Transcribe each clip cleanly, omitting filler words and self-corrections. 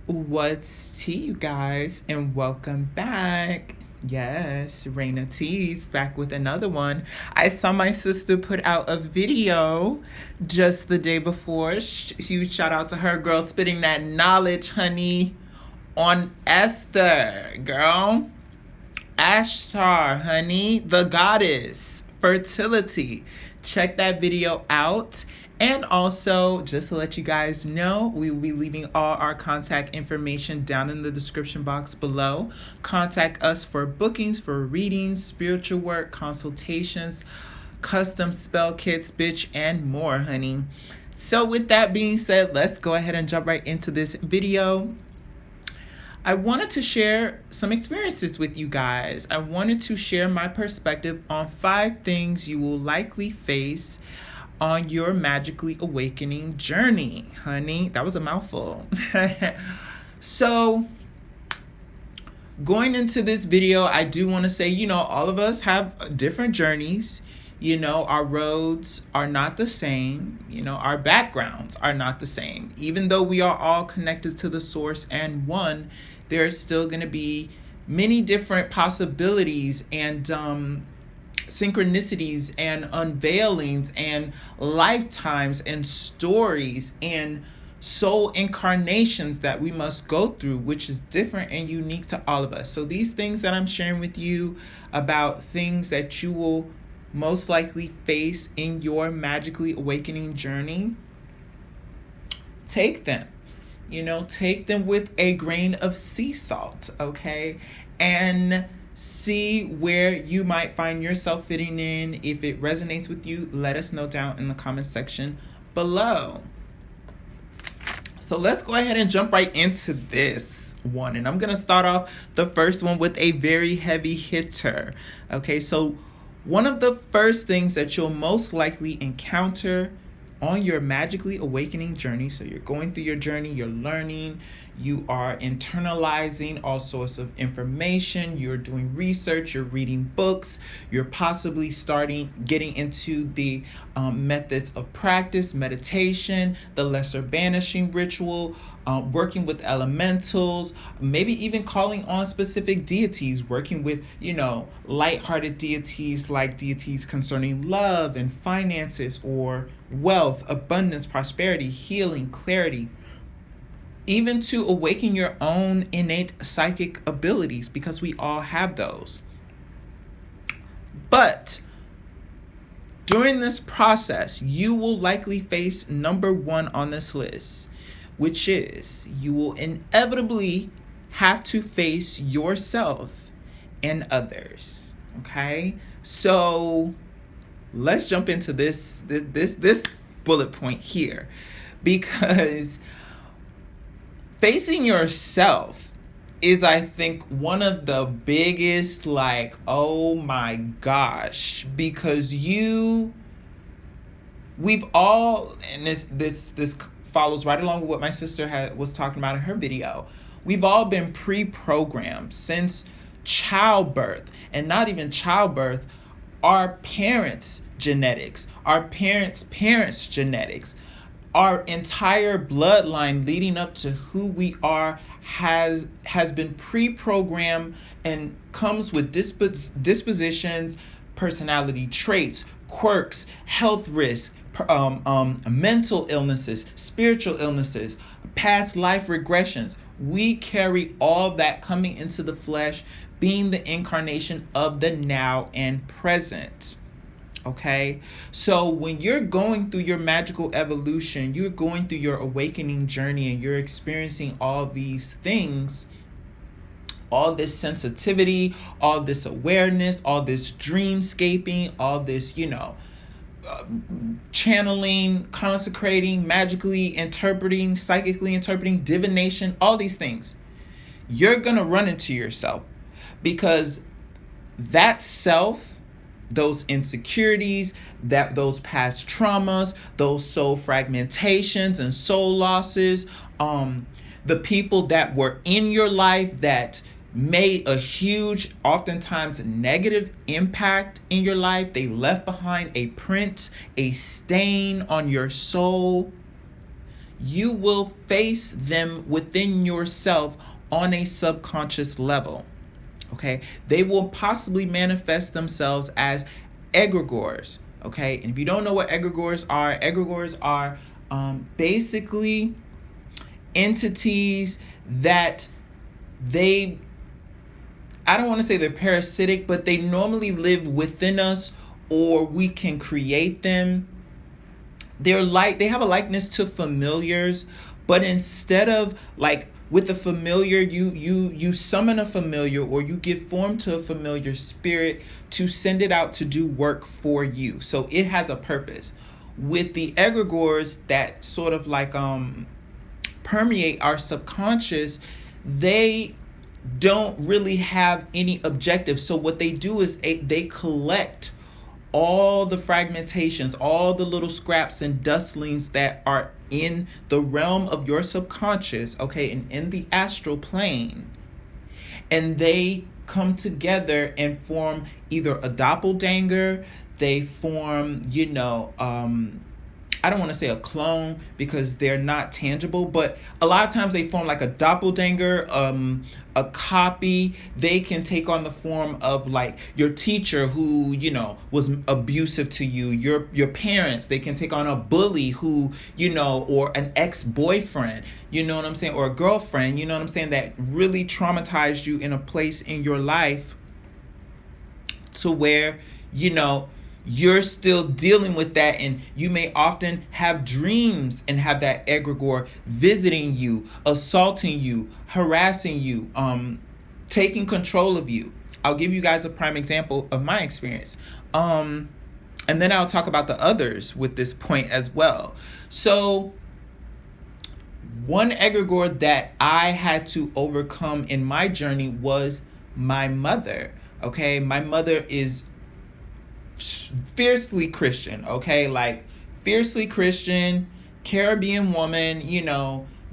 What's tea, you guys, and welcome back. Yes, ReynaTeas back with another one. I saw my sister put out a video just the day before. Huge shout out to her, girl, spitting that knowledge, honey, on Esther, girl. Ashtar, honey, the goddess, fertility. Check that video out. And also, just to let you guys know, we will be leaving all our contact information down in the description box below. Contact us for bookings, for readings, spiritual work, consultations, custom spell kits, bitch, and more, honey. So with that being said, let's go ahead and jump right into this video. I wanted to share some experiences with you guys. I wanted to share my perspective on 5 things you will likely face on your magically awakening journey, honey. That was a mouthful. So, going into this video, I do want to say, all of us have different journeys. Our roads are not the same. Our backgrounds are not the same. Even though we are all connected to the source and one, there's still going to be many different possibilities and synchronicities and unveilings and lifetimes and stories and soul incarnations that we must go through, which is different and unique to all of us. So these things that I'm sharing with you about things that you will most likely face in your magically awakening journey, take them. Take them with a grain of sea salt, okay? And see where you might find yourself fitting in. If it resonates with you, let us know down in the comment section below. So let's go ahead and jump right into this one. And I'm going to start off the first one with a very heavy hitter. Okay, so one of the first things that you'll most likely encounter on your magically awakening journey, so you're going through your journey, you're learning, you are internalizing all sorts of information, you're doing research, you're reading books, you're possibly getting into the methods of practice, meditation, the lesser banishing ritual, working with elementals, maybe even calling on specific deities, working with, lighthearted deities like deities concerning love and finances or wealth, abundance, prosperity, healing, clarity, even to awaken your own innate psychic abilities, because we all have those. But during this process, you will likely face number 1 on this list, which is you will inevitably have to face yourself and others. Okay? So let's jump into this bullet point here, because facing yourself is, I think, one of the biggest, oh my gosh, because we've all, and this follows right along with what my sister was talking about in her video. We've all been pre-programmed since childbirth, and not even childbirth, our parents' genetics, our parents' genetics, our entire bloodline leading up to who we are has been pre-programmed and comes with dispositions, personality traits, quirks, health risks, mental illnesses, spiritual illnesses, past life regressions. We carry all that coming into the flesh, being the incarnation of the now and present. Okay, so when you're going through your magical evolution, you're going through your awakening journey, and you're experiencing all these things, all this sensitivity, all this awareness, all this dreamscaping, all this, channeling, consecrating, magically interpreting, psychically interpreting, divination, all these things, you're going to run into yourself, because that self, those insecurities, those past traumas, those soul fragmentations and soul losses, the people that were in your life that made a huge, oftentimes negative impact in your life, they left behind a print, a stain on your soul. you will face them within yourself on a subconscious level. Okay, they will possibly manifest themselves as egregores. Okay, and if you don't know what egregores are basically entities that they, I don't want to say they're parasitic, but they normally live within us, or we can create them. They have a likeness to familiars, but instead of like with a familiar, you summon a familiar, or you give form to a familiar spirit to send it out to do work for you. So it has a purpose. With the egregores that sort of like permeate our subconscious, they don't really have any objective. So what they do is they collect all the fragmentations, all the little scraps and dustlings that are in the realm of your subconscious, okay, and in the astral plane, and they come together and form either a doppelganger. They form, I don't want to say a clone because they're not tangible, but a lot of times they form like a doppelganger, a copy. They can take on the form of like your teacher who, was abusive to you, your parents. They can take on a bully who, or an ex-boyfriend, you know what I'm saying, or a girlfriend, you know what I'm saying, that really traumatized you in a place in your life to where, you're still dealing with that, and you may often have dreams and have that egregore visiting you, assaulting you, harassing you, taking control of you. I'll give you guys a prime example of my experience. And then I'll talk about the others with this point as well. So one egregore that I had to overcome in my journey was my mother. Okay, my mother is fiercely Christian, okay, like fiercely Christian, Caribbean woman,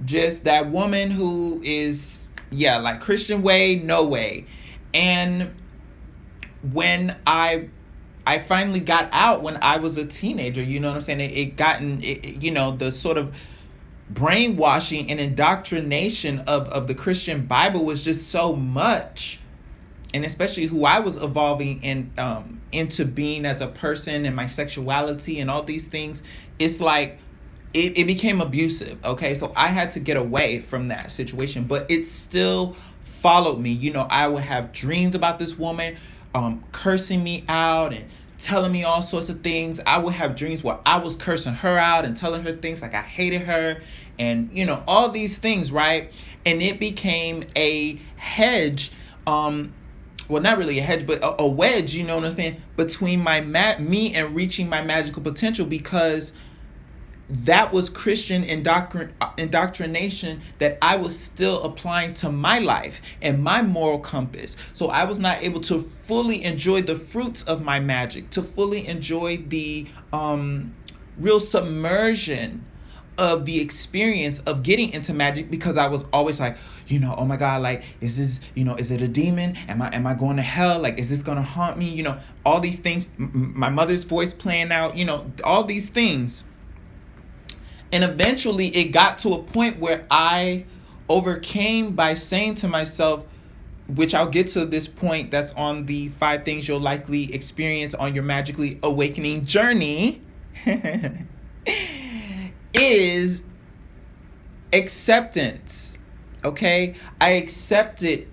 just that woman who is, like Christian way, no way. And when I finally got out when I was a teenager, you know what I'm saying, the sort of brainwashing and indoctrination of the Christian Bible was just so much. And especially who I was evolving into being as a person, and my sexuality and all these things, it's like it became abusive. Okay, so I had to get away from that situation, but it still followed me. I would have dreams about this woman cursing me out and telling me all sorts of things. I would have dreams where I was cursing her out and telling her things like I hated her, and all these things, right? And it became a hedge. Well, not really a hedge, but a wedge, you know what I'm saying, between me and reaching my magical potential, because that was Christian indoctrination that I was still applying to my life and my moral compass. So I was not able to fully enjoy the fruits of my magic, to fully enjoy the real submersion of the experience of getting into magic, because I was always like, oh my God, like, is this, is it a demon? Am I going to hell? Like, is this going to haunt me? All these things, my mother's voice playing out, all these things. And eventually it got to a point where I overcame by saying to myself, which I'll get to this point that's on the 5 things you'll likely experience on your magically awakening journey, is acceptance. Okay, I accepted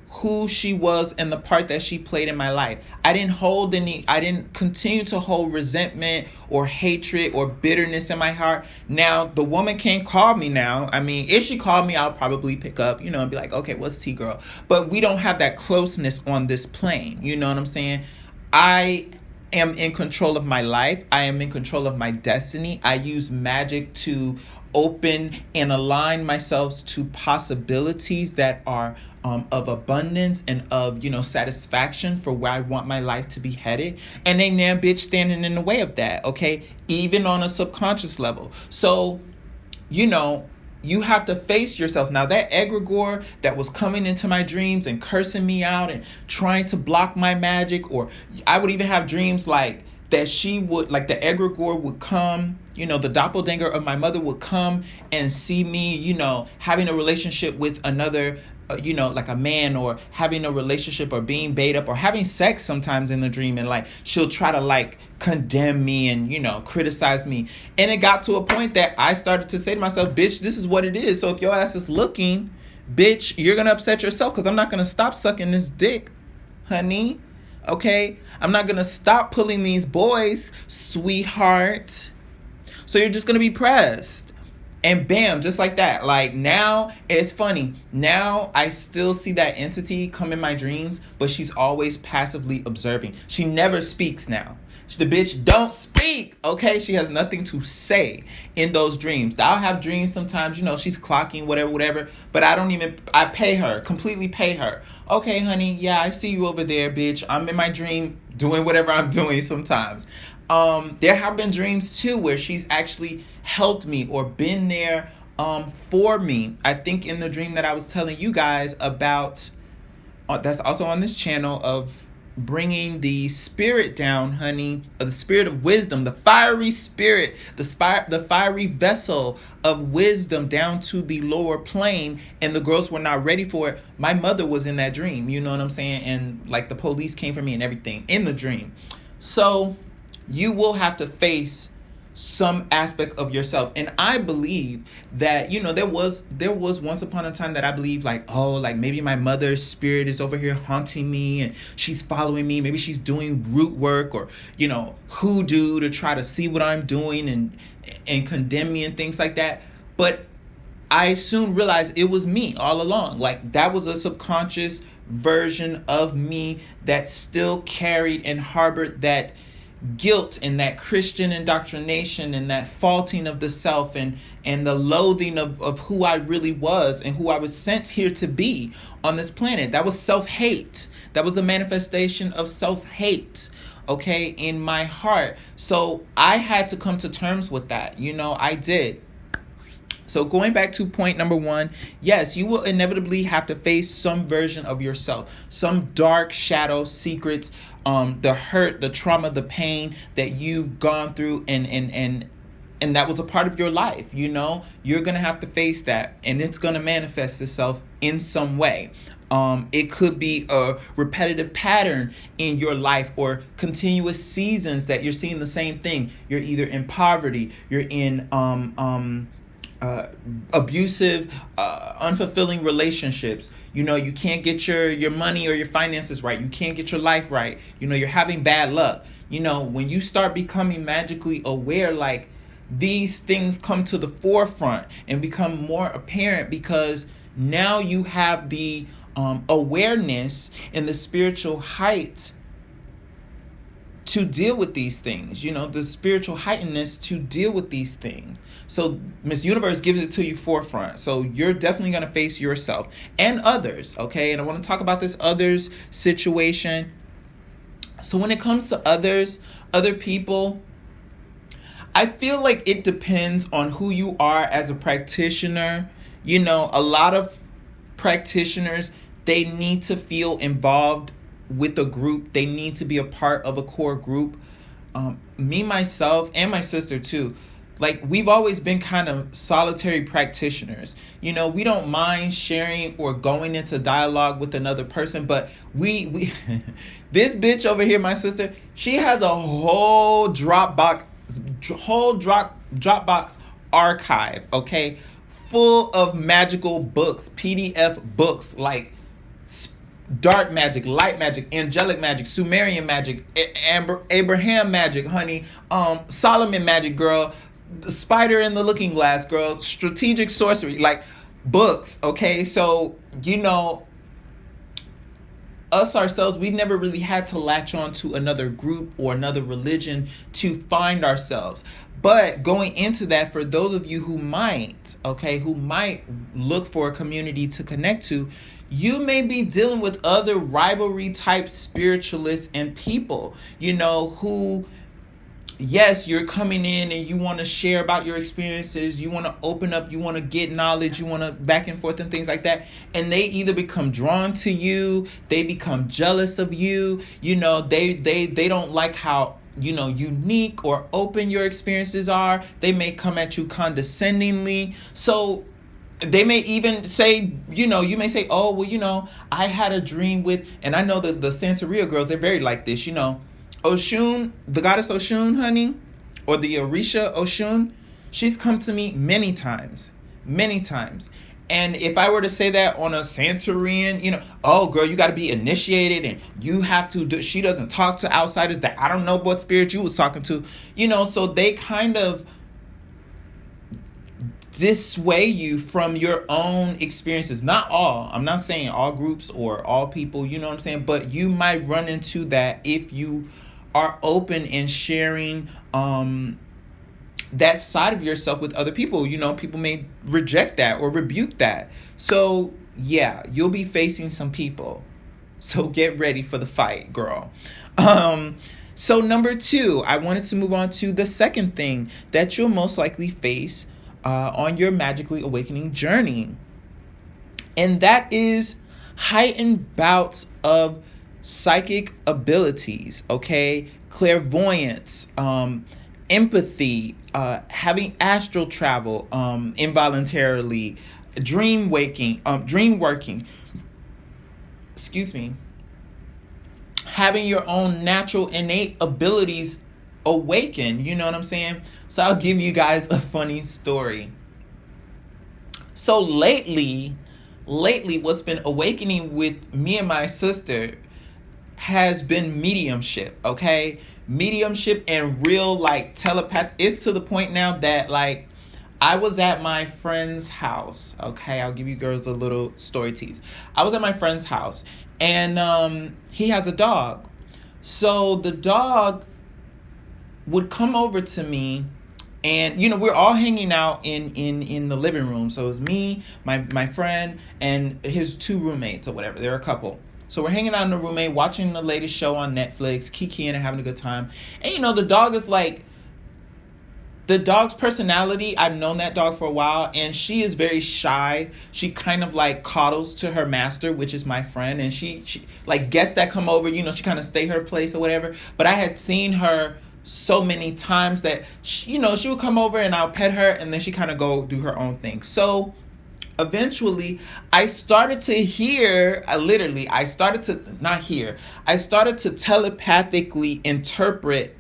who she was and the part that she played in my life. I didn't continue to hold resentment or hatred or bitterness in my heart. Now, the woman can't call me now. I mean, if she called me, I'll probably pick up, and be like, okay, what's tea, girl? But we don't have that closeness on this plane. You know what I'm saying? I am in control of my life. I am in control of my destiny. I use magic to open and align myself to possibilities that are of abundance and of satisfaction for where I want my life to be headed. And ain't no bitch standing in the way of that, okay, even on a subconscious level. So you have to face yourself. Now, that egregore that was coming into my dreams and cursing me out and trying to block my magic, or I would even have dreams like that she would, like, the egregore would come, the doppelganger of my mother would come and see me, having a relationship with another, like a man, or having a relationship, or being bait up, or having sex sometimes in the dream, and like she'll try to like condemn me and criticize me. And it got to a point that I started to say to myself, bitch, this is what it is. So if your ass is looking, bitch, you're gonna upset yourself, because I'm not gonna stop sucking this dick, honey. Okay, I'm not gonna stop pulling these boys, sweetheart. So you're just gonna be pressed. And bam, just like that. Like, now, it's funny. Now I still see that entity come in my dreams, but she's always passively observing. She never speaks now. The bitch don't speak, okay? She has nothing to say in those dreams. I'll have dreams sometimes, she's clocking, whatever. But I pay her, completely pay her. Okay, honey, yeah, I see you over there, bitch. I'm in my dream doing whatever I'm doing sometimes. There have been dreams too where she's actually helped me or been there for me. I think in the dream that I was telling you guys about, that's also on this channel, of bringing the spirit down, honey, of the spirit of wisdom, the fiery spirit, the fiery vessel of wisdom down to the lower plane, and the girls were not ready for it. My mother was in that dream, you know what I'm saying? And like the police came for me and everything in the dream. So you will have to face some aspect of yourself. And I believe that, there was once upon a time that I believed, like, oh, like maybe my mother's spirit is over here haunting me and she's following me. Maybe she's doing root work or, hoodoo to try to see what I'm doing and condemn me and things like that. But I soon realized it was me all along. Like, that was a subconscious version of me that still carried and harbored that guilt and that Christian indoctrination and that faulting of the self and the loathing of who I really was and who I was sent here to be on this planet. That was self-hate. That was the manifestation of self-hate, okay, in my heart. So I had to come to terms with that. I did. So going back to point number 1, yes, you will inevitably have to face some version of yourself, some dark shadow secrets, the hurt, the trauma, the pain that you've gone through, and that was a part of your life. You're gonna have to face that, and it's gonna manifest itself in some way. It could be a repetitive pattern in your life, or continuous seasons that you're seeing the same thing. You're either in poverty, you're in abusive, unfulfilling relationships. You can't get your money or your finances right. You can't get your life right. You're having bad luck. When you start becoming magically aware, like, these things come to the forefront and become more apparent, because now you have the awareness and the spiritual height to deal with these things, the spiritual heightenedness to deal with these things. So Miss Universe gives it to you forefront. So you're definitely going to face yourself and others, okay? And I want to talk about this others situation. So when it comes to other people, I feel like it depends on who you are as a practitioner. A lot of practitioners, they need to feel involved with a group. They need to be a part of a core group. Me, myself, and my sister too, like, we've always been kind of solitary practitioners. We don't mind sharing or going into dialogue with another person, but we this bitch over here, my sister, she has a whole Dropbox archive, okay, full of magical books, PDF books, like dark magic, light magic, angelic magic, Sumerian magic, Abraham magic, honey, Solomon magic, girl, the spider in the looking glass, girl, strategic sorcery, like, books, okay? So, us ourselves, we never really had to latch on to another group or another religion to find ourselves. But going into that, for those of you who might look for a community to connect to, you may be dealing with other rivalry type spiritualists and people, who, yes, you're coming in and you want to share about your experiences, you want to open up, you want to get knowledge, you want to back and forth and things like that, and they either become drawn to you, they become jealous of you, they don't like how unique or open your experiences are. They may come at you condescendingly. So they may even say, you may say, oh, well, I had a dream with, and I know the Santeria girls, they're very like this, Oshun, the goddess Oshun, honey, or the Orisha Oshun, she's come to me many times, many times. And if I were to say that on a Santerian, oh, girl, you got to be initiated and you have to she doesn't talk to outsiders, that I don't know what spirit you was talking to, so they kind of dissuade you from your own experiences. Not all. I'm not saying all groups or all people, you know what I'm saying? But you might run into that if you are open in sharing that side of yourself with other people. People may reject that or rebuke that. So yeah, you'll be facing some people. So get ready for the fight, girl. So number 2, I wanted to move on to the second thing that you'll most likely face on your magically awakening journey. And that is heightened bouts of psychic abilities, okay? Clairvoyance, empathy, having astral travel involuntarily, dream working, excuse me, having your own natural innate abilities awaken, you know what I'm saying? So I'll give you guys a funny story. So lately what's been awakening with me and my sister has been mediumship, okay? Mediumship and real telepath. It's to the point now that I was at my friend's house, okay? I'll give you girls a little story tease. I was at my friend's house and he has a dog. So the dog would come over to me and we're all hanging out in the living room. So it was me, my friend, and his 2 roommates or whatever. They're a couple. So we're hanging out in the roommate, watching the latest show on Netflix, kikiing and having a good time. And the dog is the dog's personality, I've known that dog for a while, and she is very shy. She kind of coddles to her master, which is my friend, and she guests that come over, she kind of stay her place or whatever. But I had seen her so many times that she would come over and I'll pet her and then she kind of go do her own thing. So eventually I started to hear, I started to telepathically interpret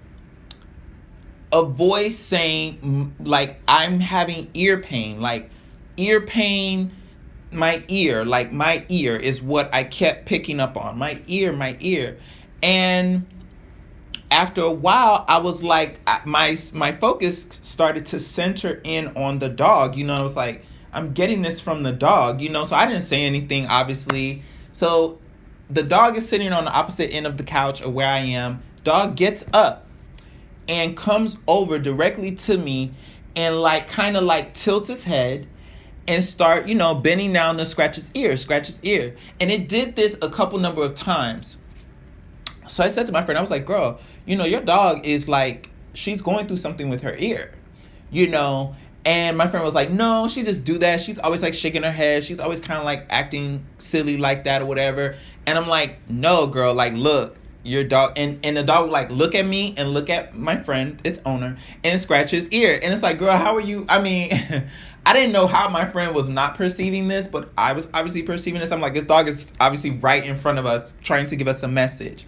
a voice saying I'm having ear pain, my ear is what I kept picking up on, my ear. And after a while, I was my focus started to center in on the dog. I was I'm getting this from the dog, so I didn't say anything, obviously. So the dog is sitting on the opposite end of the couch of where I am. Dog gets up and comes over directly to me and kind of tilts its head and start, bending down to scratch its ear. And it did this a couple number of times. So I said to my friend, I was like, girl, your dog is she's going through something with her ear, And my friend was like, no, she just do that. She's always shaking her head. She's always kind of acting silly like that or whatever. And I'm like, no, girl, look, your dog. And the dog would look at me and look at my friend, its owner, and scratch his ear. And it's girl, how are you? I mean, I didn't know how my friend was not perceiving this, but I was obviously perceiving this. I'm this dog is obviously right in front of us trying to give us a message.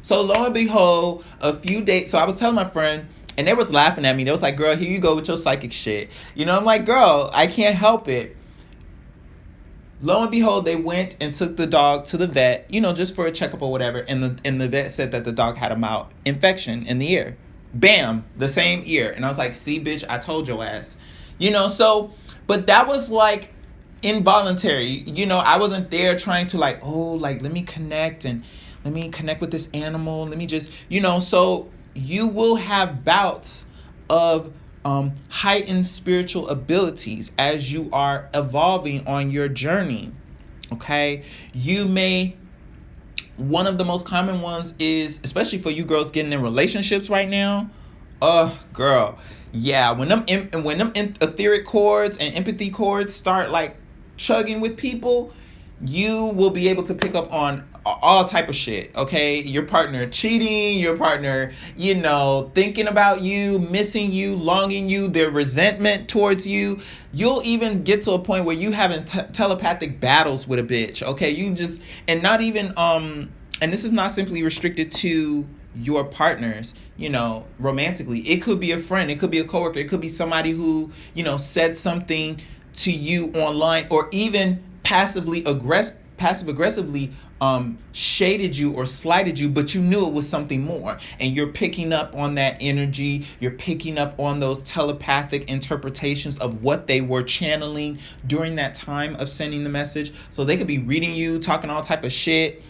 So lo and behold, a few days, so I was telling my friend, and they was laughing at me. They was like, girl, here you go with your psychic shit. I'm like, girl, I can't help it. Lo and behold, they went and took the dog to the vet, just for a checkup or whatever. And the vet said that the dog had a mild infection in the ear. Bam, the same ear. And I was like, see, bitch, I told your ass. So, but that was involuntary. I wasn't there trying to let me connect and let me connect with this animal. Let me just, so you will have bouts of heightened spiritual abilities as you are evolving on your journey. Okay. One of the most common ones is, especially for you girls getting in relationships right now. Girl. Yeah. When them etheric chords and empathy chords start chugging with people, you will be able to pick up on all type of shit. Okay, your partner cheating, your partner, thinking about you, missing you, longing you, their resentment towards you. You'll even get to a point where you having telepathic battles with a bitch. Okay, you just, and not even and this is not simply restricted to your partners, romantically. It could be a friend, it could be a coworker, it could be somebody who, said something to you online, or even passive aggressively shaded you or slighted you, but you knew it was something more, and you're picking up on that energy, you're picking up on those telepathic interpretations of what they were channeling during that time of sending the message. So they could be reading you, talking all type of shit,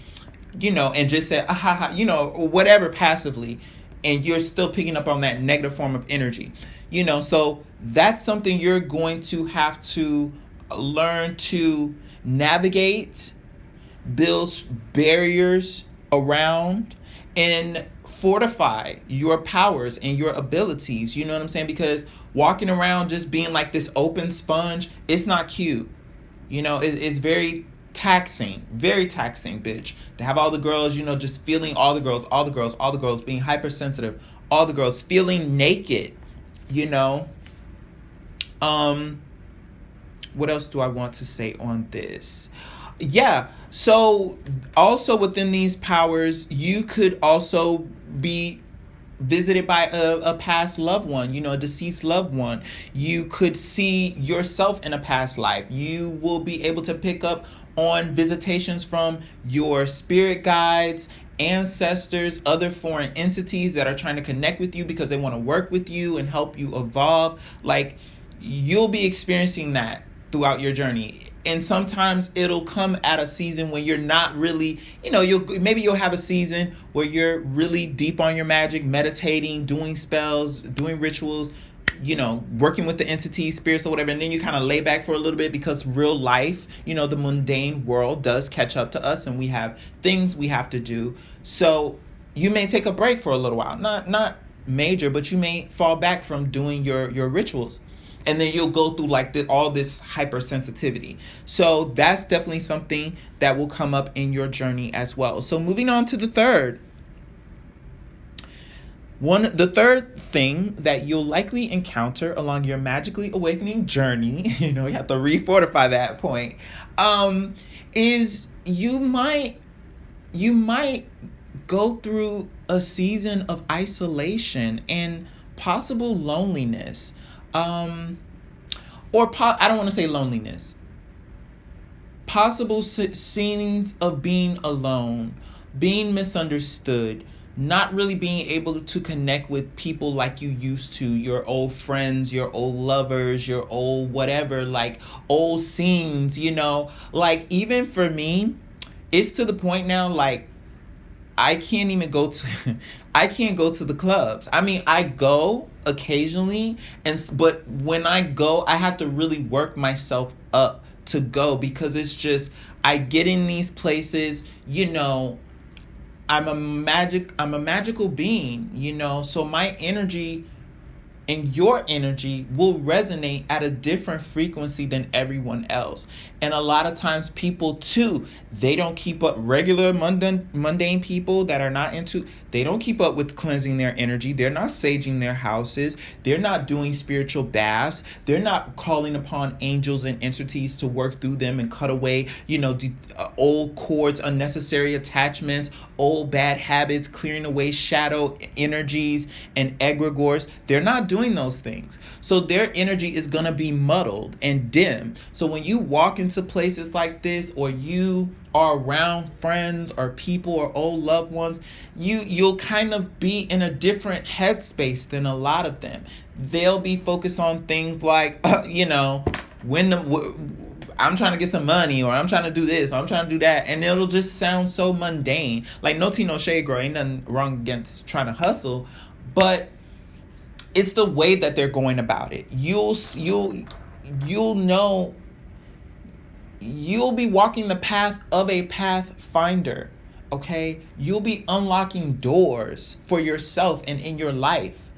and just say, whatever, passively, and you're still picking up on that negative form of energy, so that's something you're going to have to learn to navigate, build barriers around, and fortify your powers and your abilities. You know what I'm saying? Because walking around just being like this open sponge, it's not cute. It's very taxing, bitch, to have all the girls, just feeling all the girls being hypersensitive, all the girls feeling naked, what else do I want to say on this? Yeah, so also within these powers, you could also be visited by a past loved one, a deceased loved one. You could see yourself in a past life. You will be able to pick up on visitations from your spirit guides, ancestors, other foreign entities that are trying to connect with you because they want to work with you and help you evolve. Like, you'll be experiencing that throughout your journey. And sometimes it'll come at a season when you're not really, you'll have a season where you're really deep on your magic, meditating, doing spells, doing rituals, working with the entities, spirits, or whatever. And then you kind of lay back for a little bit because real life, the mundane world does catch up to us, and we have things we have to do. So you may take a break for a little while, not major, but you may fall back from doing your rituals. And then you'll go through like all this hypersensitivity. So that's definitely something that will come up in your journey as well. So moving on to the third. The third thing that you'll likely encounter along your magically awakening journey, you have to refortify that point, is you might go through a season of isolation and possible loneliness. I don't want to say loneliness. Possible scenes of being alone, being misunderstood, not really being able to connect with people like you used to, your old friends, your old lovers, your old whatever, like old scenes, like even for me, it's to the point now, like I can't even go to I can't go to the clubs. I mean, I go occasionally, but when I go, I have to really work myself up to go, because it's just, I get in these places, I'm a magical being, so my energy and your energy will resonate at a different frequency than everyone else. And a lot of times people too, they don't keep up, regular mundane people that are not they don't keep up with cleansing their energy. They're not saging their houses. They're not doing spiritual baths. They're not calling upon angels and entities to work through them and cut away, old cords, unnecessary attachments, old bad habits, clearing away shadow energies and egregores. They're not doing those things. So their energy is going to be muddled and dim. So when you walk into places like this, or you are around friends or people or old loved ones, you'll kind of be in a different headspace than a lot of them. They'll be focused on things like, I'm trying to get some money, or I'm trying to do this, or I'm trying to do that, and it'll just sound so mundane. Like, no tea, no shade, girl. Ain't nothing wrong against trying to hustle, but it's the way that they're going about it. You'll know. You'll be walking the path of a pathfinder. Okay, you'll be unlocking doors for yourself and in your life.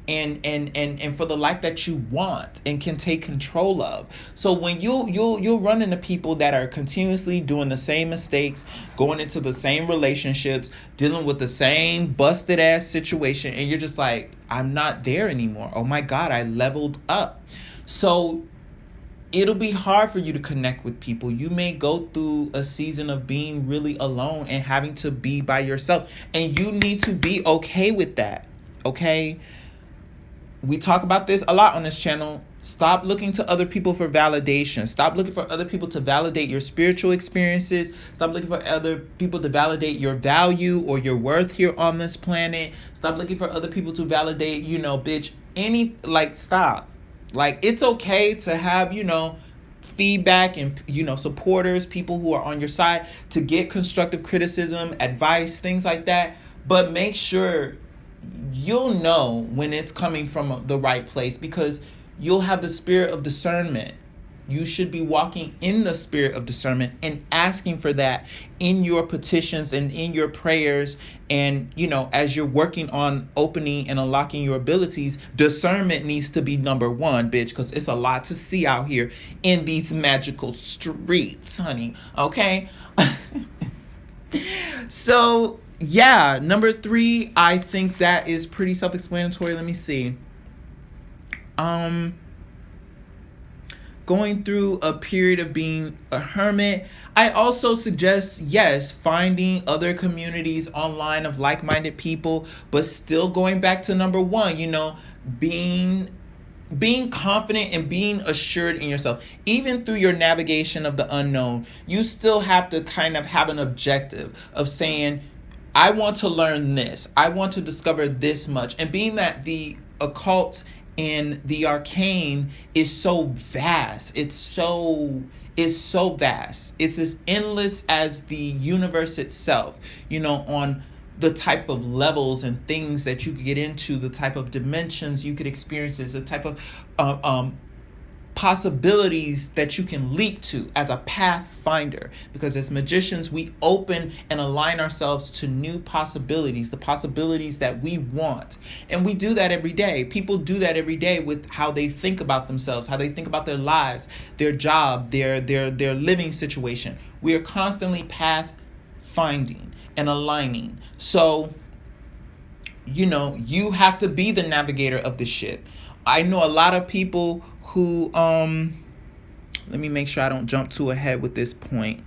and for the life that you want and can take control of. So when you'll run into people that are continuously doing the same mistakes, going into the same relationships, dealing with the same busted ass situation, and you're just like, I'm not there anymore. Oh my God, I leveled up. So it'll be hard for you to connect with people. You may go through a season of being really alone and having to be by yourself. And you need to be okay with that. Okay? We talk about this a lot on this channel. Stop looking to other people for validation. Stop looking for other people to validate your spiritual experiences. Stop looking for other people to validate your value or your worth here on this planet. Stop looking for other people to validate, bitch, stop. Like, it's okay to have, feedback and, supporters, people who are on your side, to get constructive criticism, advice, things like that. But make sure you'll know when it's coming from the right place, because you'll have the spirit of discernment. You should be walking in the spirit of discernment and asking for that in your petitions and in your prayers. And, as you're working on opening and unlocking your abilities, discernment needs to be number one, bitch, because it's a lot to see out here in these magical streets, honey. Okay? So, yeah, number 3, I think that is pretty self-explanatory. Let me see. Going through a period of being a hermit. I also suggest, yes, finding other communities online of like-minded people, but still going back to number 1, being confident and being assured in yourself. Even through your navigation of the unknown, you still have to kind of have an objective of saying, I want to learn this. I want to discover this much. And being that the occult and the arcane is so vast, it's so vast. It's as endless as the universe itself, on the type of levels and things that you could get into, the type of dimensions you could experience, the type of possibilities that you can leap to as a pathfinder. Because as magicians, we open and align ourselves to new possibilities, the possibilities that we want. And we do that every day. People do that every day with how they think about themselves, how they think about their lives, their job, their living situation. We are constantly pathfinding and aligning. So, you have to be the navigator of the ship. I know a lot of people who, let me make sure I don't jump too ahead with this point.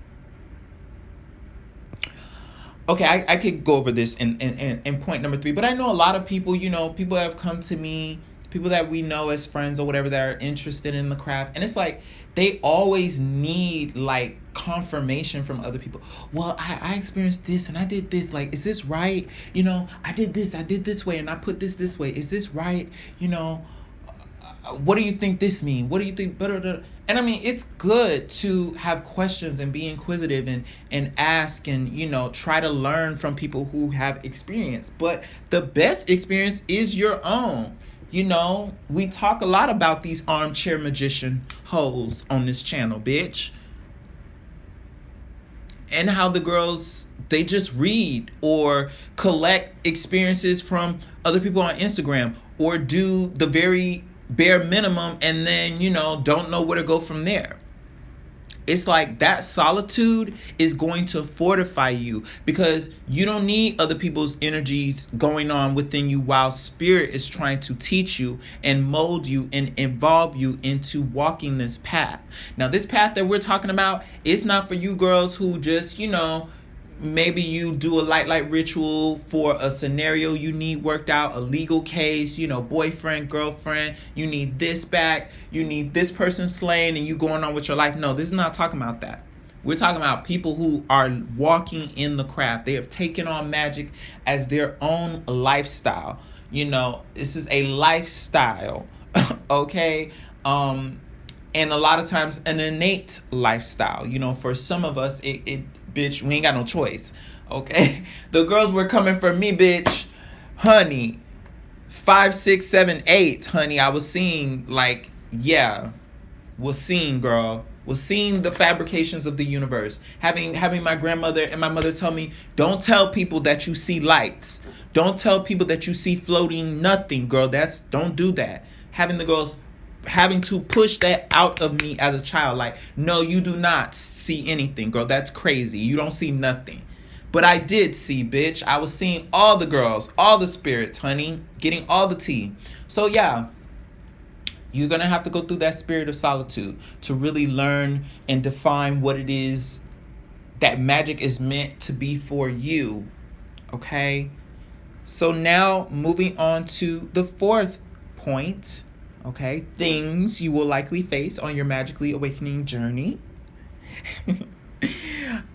Okay, I could go over this in point number 3, but I know a lot of people, people have come to me, people that we know as friends or whatever, that are interested in the craft. And it's like, they always need confirmation from other people. Well, I experienced this and I did this. Like, is this right? I did this way and I put this way. Is this right? What do you think this means? What do you think? And I mean, it's good to have questions and be inquisitive and ask and, try to learn from people who have experience. But the best experience is your own. We talk a lot about these armchair magician hoes on this channel, bitch. And how the girls, they just read or collect experiences from other people on Instagram, or do the very bare minimum and then, don't know where to go from there. It's like that solitude is going to fortify you, because you don't need other people's energies going on within you while spirit is trying to teach you and mold you and evolve you into walking this path. Now, this path that we're talking about is not for you girls who just, maybe you do a light ritual for a scenario you need worked out, a legal case, boyfriend, girlfriend, you need this back, you need this person slain, and you going on with your life. No, this is not talking about that. We're talking about people who are walking in the craft. They have taken on magic as their own lifestyle. This is a lifestyle, okay? And a lot of times an innate lifestyle. For some of us, it bitch, we ain't got no choice. Okay? The girls were coming for me, bitch. Honey. 5, 6, 7, 8, honey. I was seeing, was seeing, girl. was seeing the fabrications of the universe, having my grandmother and my mother tell me, don't tell people that you see lights, don't tell people that you see floating nothing, girl. Don't do that. Having the girls having to push that out of me as a child, like, no, you do not see anything, girl. That's crazy. You don't see nothing. But I did see, bitch. I was seeing all the girls, all the spirits, honey, getting all the tea. So yeah, you're going to have to go through that spirit of solitude to really learn and define what it is that magic is meant to be for you. Okay? So now moving on to the fourth point. Okay? Things you will likely face on your magically awakening journey.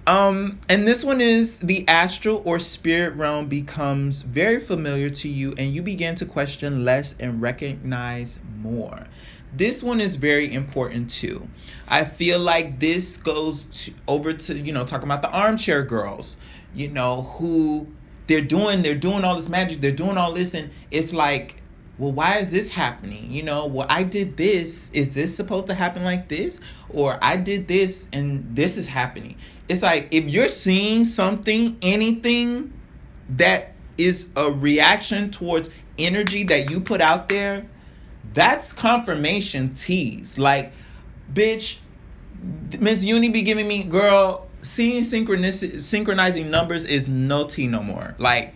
And this one is the astral or spirit realm becomes very familiar to you and you begin to question less and recognize more. This one is very important too. I feel like this goes over to, talking about the armchair girls, who they're doing all this magic, they're doing all this, and it's like, well, why is this happening? Well, I did this. Is this supposed to happen like this? Or I did this and this is happening. It's like, if you're seeing something, anything that is a reaction towards energy that you put out there, that's confirmation tease. Like, bitch, Miss Uni be giving me, girl, seeing synchronizing numbers is no tea no more. Like,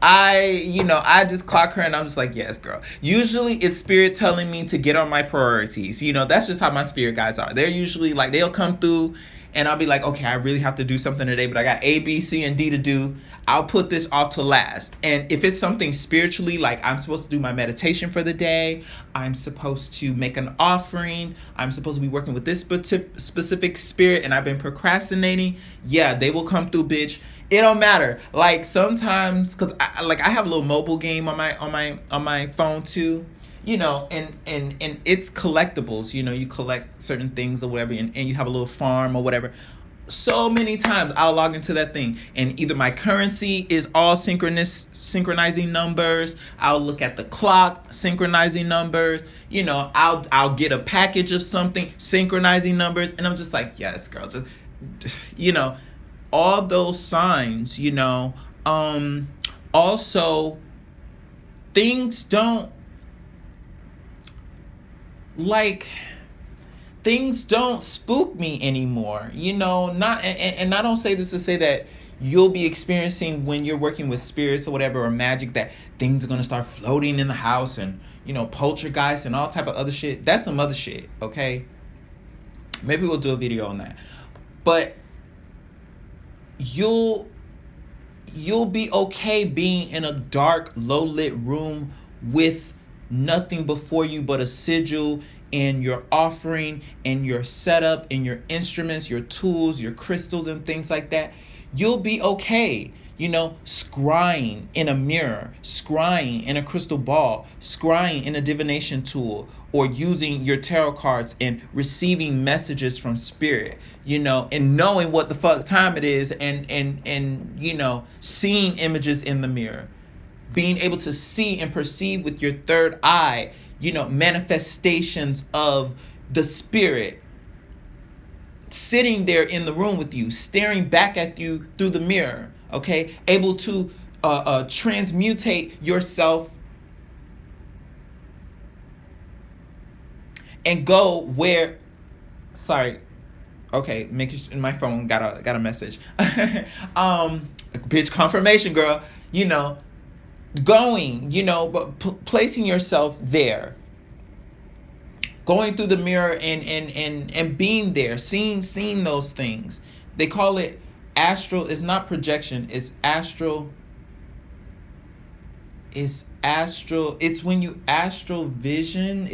I just clock her and I'm just like, yes, girl. Usually it's spirit telling me to get on my priorities. That's just how my spirit guides are. They're usually like, they'll come through and I'll be like, okay, I really have to do something today, but I got A, B, C, and D to do. I'll put this off to last. And if it's something spiritually, like I'm supposed to do my meditation for the day, I'm supposed to make an offering, I'm supposed to be working with this specific spirit, and I've been procrastinating, yeah, they will come through, bitch. It don't matter. Like sometimes, cause I have a little mobile game on my phone too, and it's collectibles. You collect certain things or whatever, and you have a little farm or whatever. So many times I'll log into that thing, and either my currency is all synchronizing numbers. I'll look at the clock, synchronizing numbers. I'll get a package of something, synchronizing numbers, and I'm just like, yes, girl. So, all those signs, also things don't spook me anymore, not, and I don't say this to say that you'll be experiencing when you're working with spirits or whatever, or magic, that things are going to start floating in the house and, poltergeist and all type of other shit. That's some other shit. Okay. Maybe we'll do a video on that, but you'll be okay being in a dark, low lit room with nothing before you but a sigil and your offering and your setup and your instruments, your tools, your crystals and things like that. You'll be okay, scrying in a mirror, scrying in a crystal ball, scrying in a divination tool, or using your tarot cards and receiving messages from spirit, and knowing what the fuck time it is, and seeing images in the mirror, being able to see and perceive with your third eye, manifestations of the spirit sitting there in the room with you, staring back at you through the mirror, okay? Able to transmutate yourself and go where, sorry, okay, my phone got a message. Bitch, confirmation, girl. Going, but placing yourself there, going through the mirror and being there, seeing those things. They call it astral. It's not projection. It's astral. It's when you astral vision.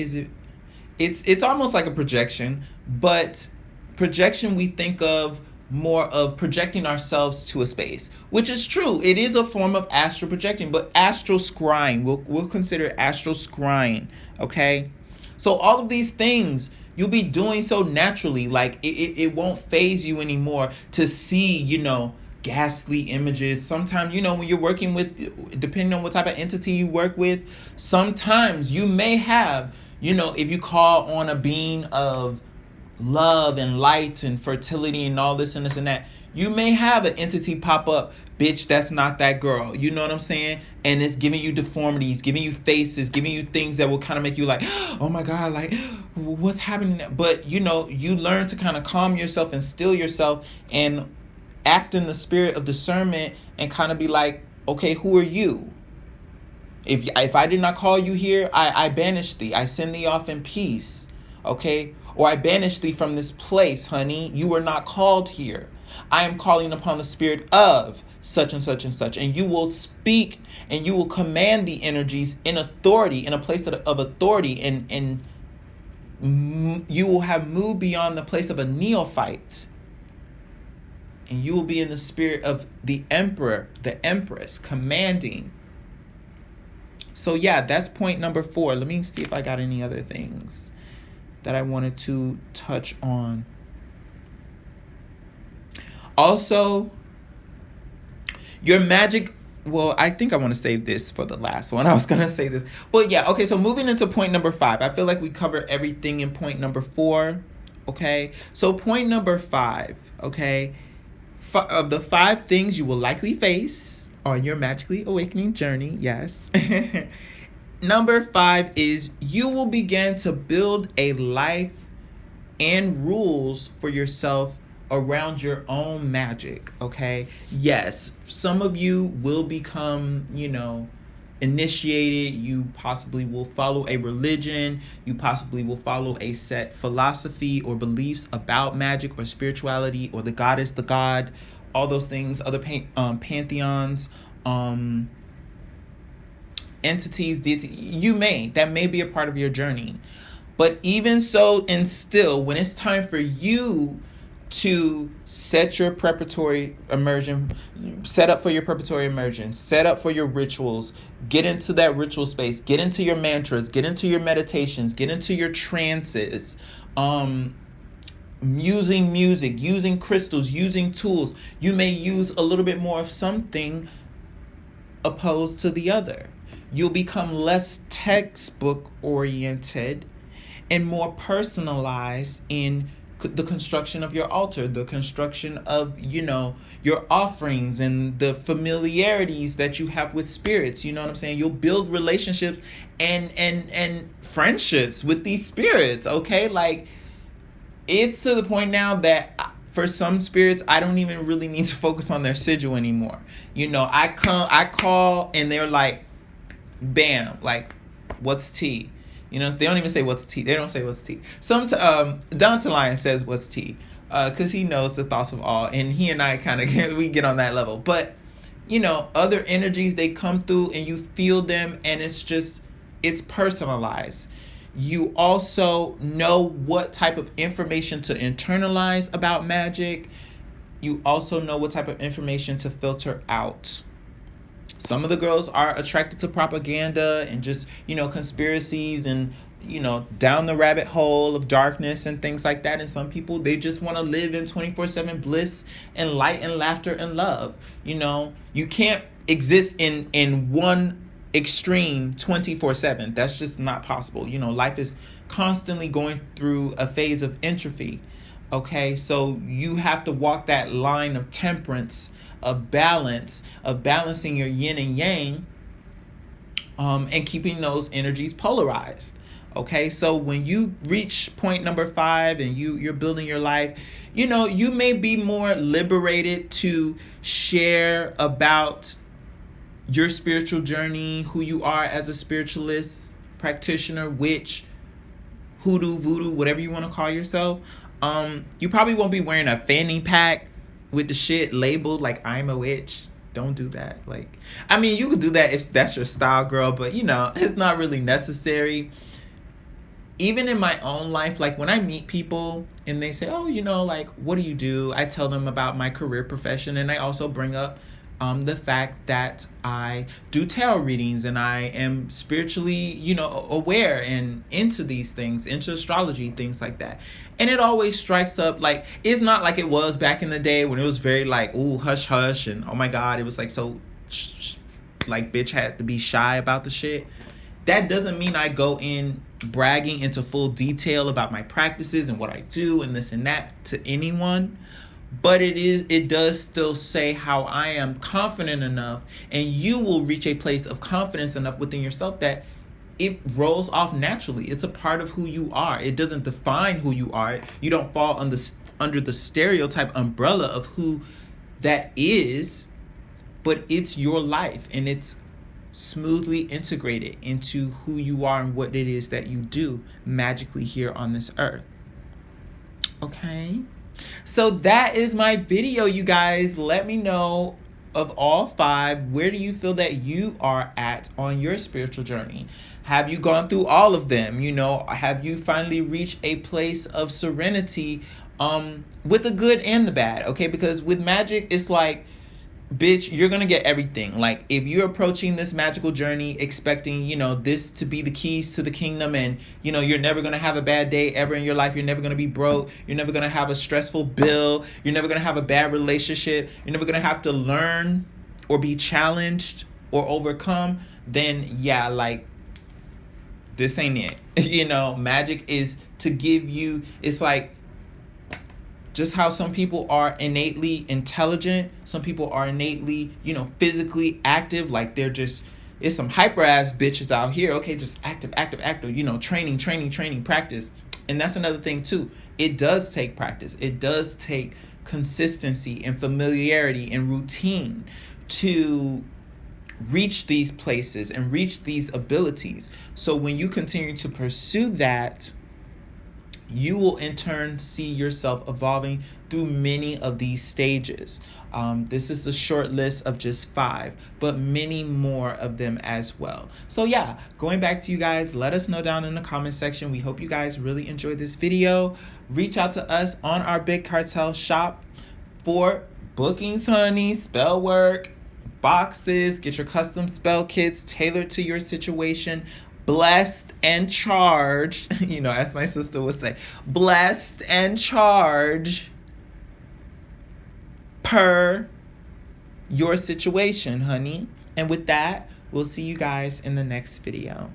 It's almost like a projection, but projection we think of more of projecting ourselves to a space, which is true. It is a form of astral projecting, but astral scrying, we'll consider astral scrying, okay? So all of these things you'll be doing so naturally, like it won't faze you anymore to see, ghastly images. Sometimes, when you're working with, depending on what type of entity you work with, sometimes you may have, if you call on a being of love and light and fertility and all this and this and that, you may have an entity pop up, bitch, that's not that girl. You know what I'm saying? And it's giving you deformities, giving you faces, giving you things that will kind of make you like, oh my God, like, what's happening? But, you know, you learn to kind of calm yourself and still yourself and act in the spirit of discernment and kind of be like, okay, who are you? If I did not call you here, I banish thee. I send thee off in peace. Okay? Or I banish thee from this place, honey. You were not called here. I am calling upon the spirit of such and such and such. And you will speak and you will command the energies in authority, in a place of authority. And you will have moved beyond the place of a neophyte. And you will be in the spirit of the emperor, the empress, commanding. So yeah, that's point number 4. Let me see if I got any other things that I wanted to touch on. Also, your magic, well, I think I want to save this for the last one. I was going to say this. Well, yeah, okay, so moving into point number 5. I feel like we covered everything in point number 4, okay? So point number 5, okay? Of the 5 things you will likely face on your magically awakening journey, yes. Number 5 is you will begin to build a life and rules for yourself around your own magic, okay? Yes, some of you will become, you know, initiated. You possibly will follow a religion. You possibly will follow a set philosophy or beliefs about magic or spirituality or the goddess, the god, all those things, other pantheons, entities, that may be a part of your journey. But even so, and still, when it's time for you to set your preparatory immersion, set up for your preparatory immersion, set up for your rituals, get into that ritual space, get into your mantras, get into your meditations, get into your trances, using music, using crystals, using tools. You may use a little bit more of something opposed to the other. You'll become less textbook oriented and more personalized in the construction of your altar, the construction of, you know, your offerings and the familiarities that you have with spirits. You know what I'm saying? You'll build relationships and friendships with these spirits, okay? Like, it's to the point now that for some spirits, I don't even really need to focus on their sigil anymore. You know, I call and they're like, bam, like, what's tea? You know, they don't even say what's tea. They don't say what's tea. Don Lion says what's tea, because he knows the thoughts of all, and he and I kind of we get on that level. But, you know, other energies, they come through and you feel them, and it's personalized. You also know what type of information to internalize about magic. You also know what type of information to filter out. Some of the girls are attracted to propaganda and just, you know, conspiracies and, you know, down the rabbit hole of darkness and things like that. And some people, they just want to live in 24/7 bliss and light and laughter and love. You know, you can't exist in one extreme 24/7. That's just not possible. You know, life is constantly going through a phase of entropy. Okay, so you have to walk that line of temperance, of balance, of balancing your yin and yang, and keeping those energies polarized. Okay, so when you reach point number 5 and you're building your life, you know, you may be more liberated to share about your spiritual journey, who you are as a spiritualist, practitioner, witch, hoodoo, voodoo, whatever you want to call yourself. You probably won't be wearing a fanny pack with the shit labeled like I'm a witch. Don't do that. Like, I mean, you could do that if that's your style, girl, but you know, it's not really necessary. Even in my own life, like when I meet people and they say, oh, you know, like, what do you do? I tell them about my career profession, and I also bring up the fact that I do tarot readings and I am spiritually, you know, aware and into these things, into astrology, things like that. And it always strikes up, like, it's not like it was back in the day when it was very like, ooh, hush, hush. And oh my God, it was like, so like bitch had to be shy about the shit. That doesn't mean I go in bragging into full detail about my practices and what I do and this and that to anyone. But it does still say how I am confident enough, and you will reach a place of confidence enough within yourself that it rolls off naturally. It's a part of who you are. It doesn't define who you are. You don't fall under the stereotype umbrella of who that is, but it's your life, and it's smoothly integrated into who you are and what it is that you do magically here on this earth. Okay? So that is my video, you guys. Let me know, of all 5, where do you feel that you are at on your spiritual journey? Have you gone through all of them? You know, have you finally reached a place of serenity with the good and the bad? Okay, because with magic, it's like, bitch, you're gonna get everything. Like, if you're approaching this magical journey expecting, you know, this to be the keys to the kingdom, and, you know, you're never gonna have a bad day ever in your life, you're never gonna be broke, you're never gonna have a stressful bill, you're never gonna have a bad relationship, you're never gonna have to learn or be challenged or overcome, then yeah, like, this ain't it. You know, magic is to give you, it's like, just how some people are innately intelligent, some people are innately, you know, physically active, like they're just, it's some hyper ass bitches out here, okay, just active, you know, training, practice. And that's another thing too. It does take practice. It does take consistency and familiarity and routine to reach these places and reach these abilities. So when you continue to pursue that, you will in turn see yourself evolving through many of these stages. This is the short list of just 5, but many more of them as well. So yeah, going back to you guys, let us know down in the comment section. We hope you guys really enjoyed this video. Reach out to us on our Big Cartel shop for bookings, honey, spell work, boxes, get your custom spell kits tailored to your situation. Blessed and charged, you know, as my sister would say, blessed and charged per your situation, honey. And with that, we'll see you guys in the next video.